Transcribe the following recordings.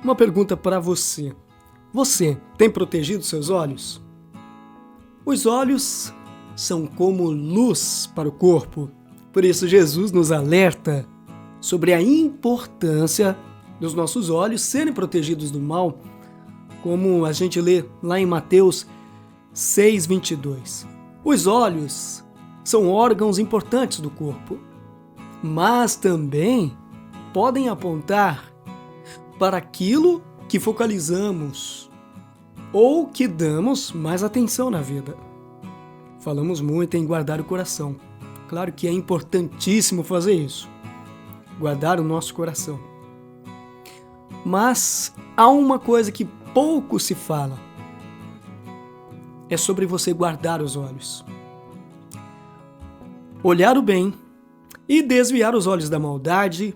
Uma pergunta para você. Você tem protegido seus olhos? Os olhos são como luz para o corpo. Por isso Jesus nos alerta sobre a importância dos nossos olhos serem protegidos do mal, como a gente lê lá em Mateus 6:22. Os olhos são órgãos importantes do corpo, mas também podem apontar para aquilo que focalizamos ou que damos mais atenção na vida. Falamos muito em guardar o coração. Claro que é importantíssimo fazer isso, guardar o nosso coração. Mas há uma coisa que pouco se fala. É sobre você guardar os olhos. Olhar o bem e desviar os olhos da maldade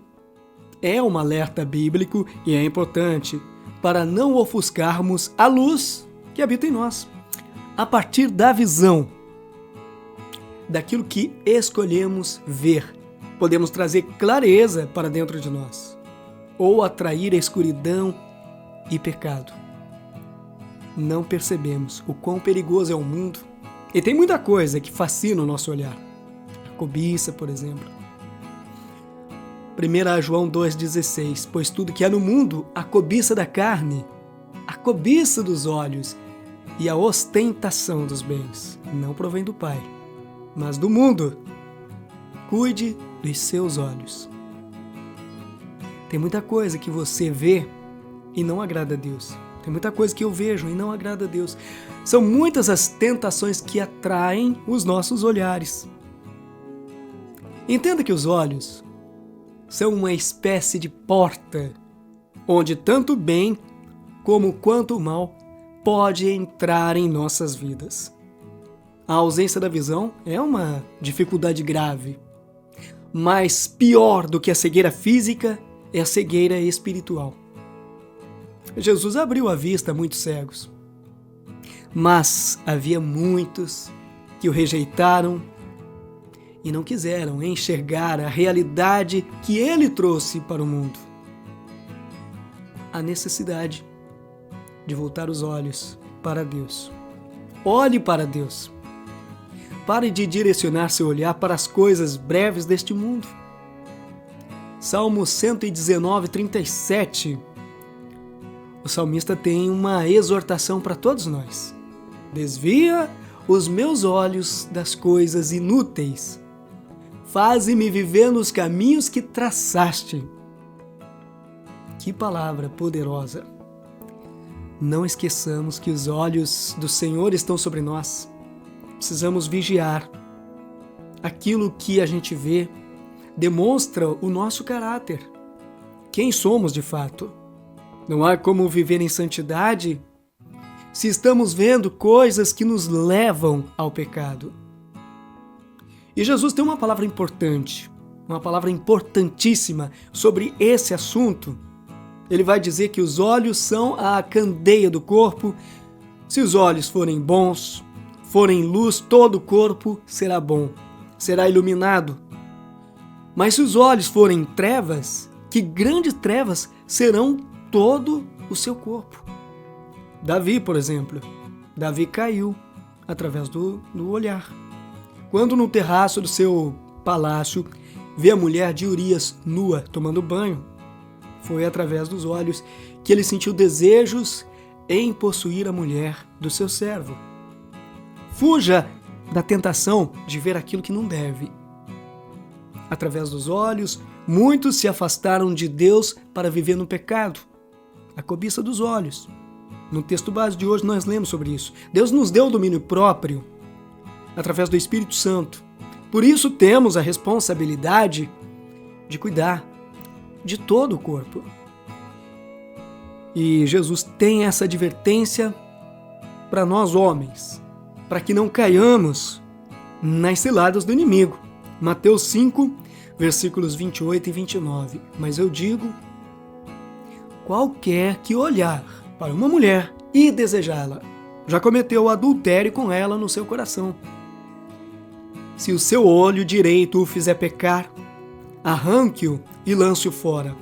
é um alerta bíblico e é importante para não ofuscarmos a luz que habita em nós. A partir da visão, daquilo que escolhemos ver, podemos trazer clareza para dentro de nós, ou atrair a escuridão e pecado. Não percebemos o quão perigoso é o mundo, e tem muita coisa que fascina o nosso olhar. A cobiça, por exemplo. 1 João 2,16: Pois tudo que há no mundo, a cobiça da carne, a cobiça dos olhos e a ostentação dos bens, não provém do Pai, mas do mundo. Cuide dos seus olhos. Tem muita coisa que você vê e não agrada a Deus. Tem muita coisa que eu vejo e não agrada a Deus. São muitas as tentações que atraem os nossos olhares. Entenda que os olhos são uma espécie de porta, onde tanto o bem como quanto o mal pode entrar em nossas vidas. A ausência da visão é uma dificuldade grave, mas pior do que a cegueira física é a cegueira espiritual. Jesus abriu a vista a muitos cegos, mas havia muitos que o rejeitaram e não quiseram enxergar a realidade que ele trouxe para o mundo. A necessidade de voltar os olhos para Deus. Olhe para Deus. Pare de direcionar seu olhar para as coisas breves deste mundo. Salmo 119:37. O salmista tem uma exortação para todos nós. Desvia os meus olhos das coisas inúteis. Faze-me viver nos caminhos que traçaste. Que palavra poderosa! Não esqueçamos que os olhos do Senhor estão sobre nós. Precisamos vigiar. Aquilo que a gente vê demonstra o nosso caráter. Quem somos de fato? Não há como viver em santidade se estamos vendo coisas que nos levam ao pecado. E Jesus tem uma palavra importante, uma palavra importantíssima sobre esse assunto. Ele vai dizer que os olhos são a candeia do corpo. Se os olhos forem bons, forem luz, todo o corpo será bom, será iluminado. Mas se os olhos forem trevas, que grandes trevas serão todo o seu corpo. Davi, por exemplo, Davi caiu através do olhar. Quando no terraço do seu palácio vê a mulher de Urias nua tomando banho, foi através dos olhos que ele sentiu desejos em possuir a mulher do seu servo. Fuja da tentação de ver aquilo que não deve. Através dos olhos, muitos se afastaram de Deus para viver no pecado. A cobiça dos olhos. No texto base de hoje nós lemos sobre isso. Deus nos deu o domínio próprio através do Espírito Santo. Por isso temos a responsabilidade de cuidar de todo o corpo. E Jesus tem essa advertência para nós homens, para que não caiamos nas ciladas do inimigo. Mateus 5, versículos 28 e 29. Mas eu digo, qualquer que olhar para uma mulher e desejá-la, já cometeu adultério com ela no seu coração. Se o seu olho direito o fizer pecar, arranque-o e lance-o fora.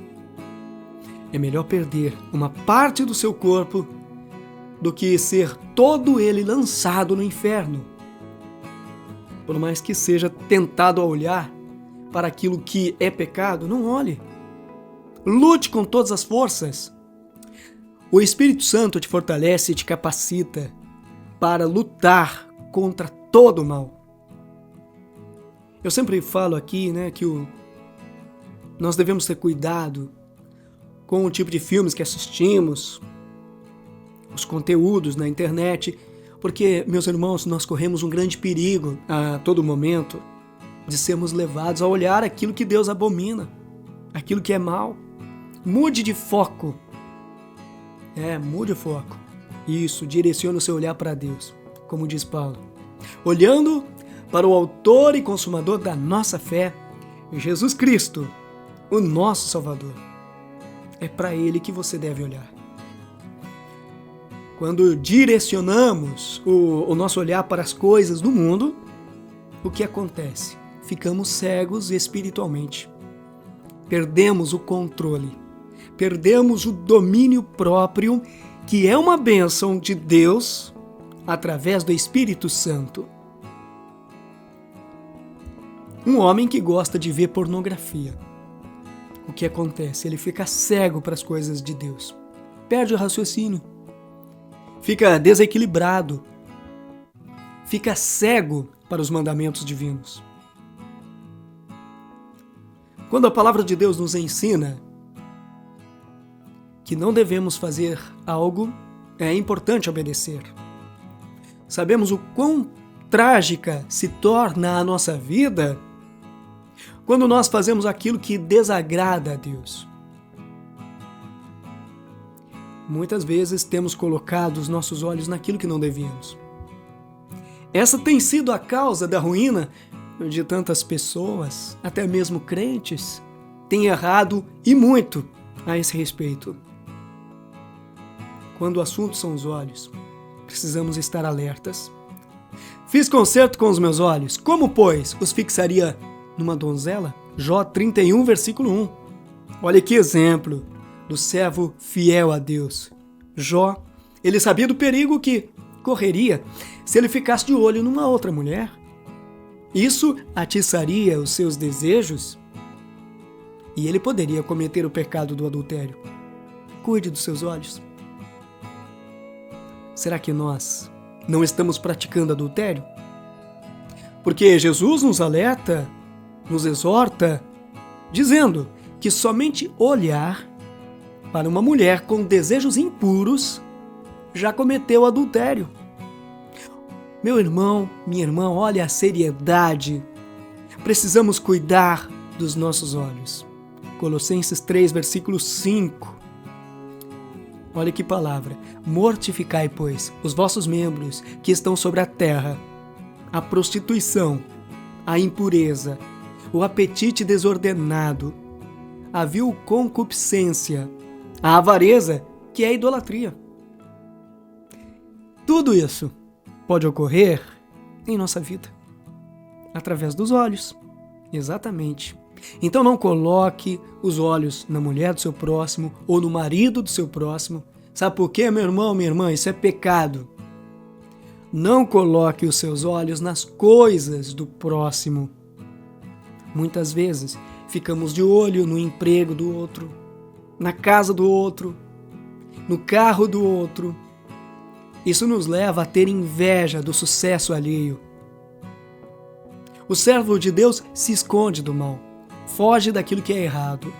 É melhor perder uma parte do seu corpo do que ser todo ele lançado no inferno. Por mais que seja tentado a olhar para aquilo que é pecado, não olhe. Lute com todas as forças. O Espírito Santo te fortalece e te capacita para lutar contra todo o mal. Eu sempre falo aqui, que nós devemos ter cuidado com o tipo de filmes que assistimos, os conteúdos na internet, porque, meus irmãos, nós corremos um grande perigo a todo momento de sermos levados a olhar aquilo que Deus abomina, aquilo que é mal. Mude de foco. Mude o foco. Isso, direcione o seu olhar para Deus, como diz Paulo. Olhando para o autor e consumador da nossa fé, Jesus Cristo, o nosso Salvador. É para Ele que você deve olhar. Quando direcionamos o nosso olhar para as coisas do mundo, o que acontece? Ficamos cegos espiritualmente. Perdemos o controle. Perdemos o domínio próprio, que é uma bênção de Deus através do Espírito Santo. Um homem que gosta de ver pornografia. O que acontece? Ele fica cego para as coisas de Deus. Perde o raciocínio. Fica desequilibrado. Fica cego para os mandamentos divinos. Quando a palavra de Deus nos ensina que não devemos fazer algo, é importante obedecer. Sabemos o quão trágica se torna a nossa vida quando nós fazemos aquilo que desagrada a Deus. Muitas vezes temos colocado os nossos olhos naquilo que não devíamos. Essa tem sido a causa da ruína de tantas pessoas, até mesmo crentes, têm errado e muito a esse respeito. Quando o assunto são os olhos, precisamos estar alertas. Fiz concerto com os meus olhos, como, pois, os fixaria numa donzela? Jó 31, versículo 1. Olha que exemplo do servo fiel a Deus. Jó, ele sabia do perigo que correria se ele ficasse de olho numa outra mulher. Isso atiçaria os seus desejos e ele poderia cometer o pecado do adultério. Cuide dos seus olhos. Será que nós não estamos praticando adultério? Porque Jesus nos alerta, nos exorta, dizendo que somente olhar para uma mulher com desejos impuros já cometeu adultério. Meu irmão, minha irmã, olha a seriedade. Precisamos cuidar dos nossos olhos. Colossenses 3, versículo 5. Olha que palavra. Mortificai, pois, os vossos membros que estão sobre a terra, a prostituição, a impureza, o apetite desordenado, a vil concupiscência, a avareza, que é a idolatria. Tudo isso pode ocorrer em nossa vida, através dos olhos. Exatamente. Então não coloque os olhos na mulher do seu próximo ou no marido do seu próximo. Sabe por quê, meu irmão, minha irmã? Isso é pecado. Não coloque os seus olhos nas coisas do próximo. Muitas vezes ficamos de olho no emprego do outro, na casa do outro, no carro do outro. Isso nos leva a ter inveja do sucesso alheio. O servo de Deus se esconde do mal, foge daquilo que é errado.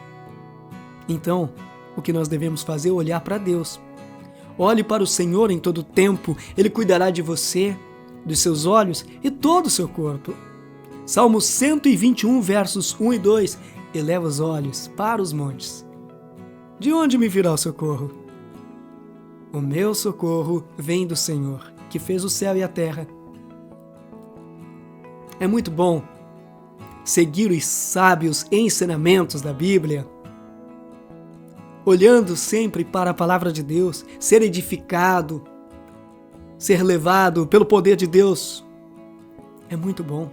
Então, o que nós devemos fazer é olhar para Deus. Olhe para o Senhor em todo o tempo, Ele cuidará de você, dos seus olhos e todo o seu corpo. Salmo 121, versos 1 e 2. Eleva os olhos para os montes. De onde me virá o socorro? O meu socorro vem do Senhor, que fez o céu e a terra. É muito bom seguir os sábios ensinamentos da Bíblia, olhando sempre para a palavra de Deus, ser edificado, ser levado pelo poder de Deus. É muito bom.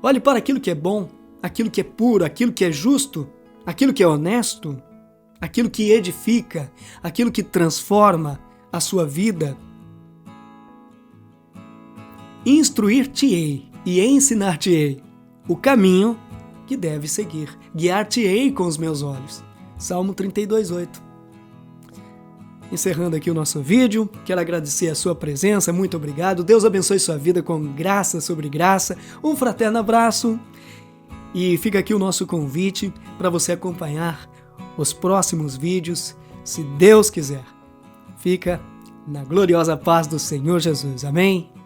Olhe para aquilo que é bom, aquilo que é puro, aquilo que é justo, aquilo que é honesto. aquilo que edifica, aquilo que transforma a sua vida. Instruir-te-ei e ensinar-te-ei o caminho que deves seguir. Guiar-te-ei com os meus olhos. Salmo 32:8. Encerrando aqui o nosso vídeo, quero agradecer a sua presença, muito obrigado. Deus abençoe sua vida com graça sobre graça. Um fraterno abraço. E fica aqui o nosso convite para você acompanhar os próximos vídeos, se Deus quiser. Fica na gloriosa paz do Senhor Jesus. Amém?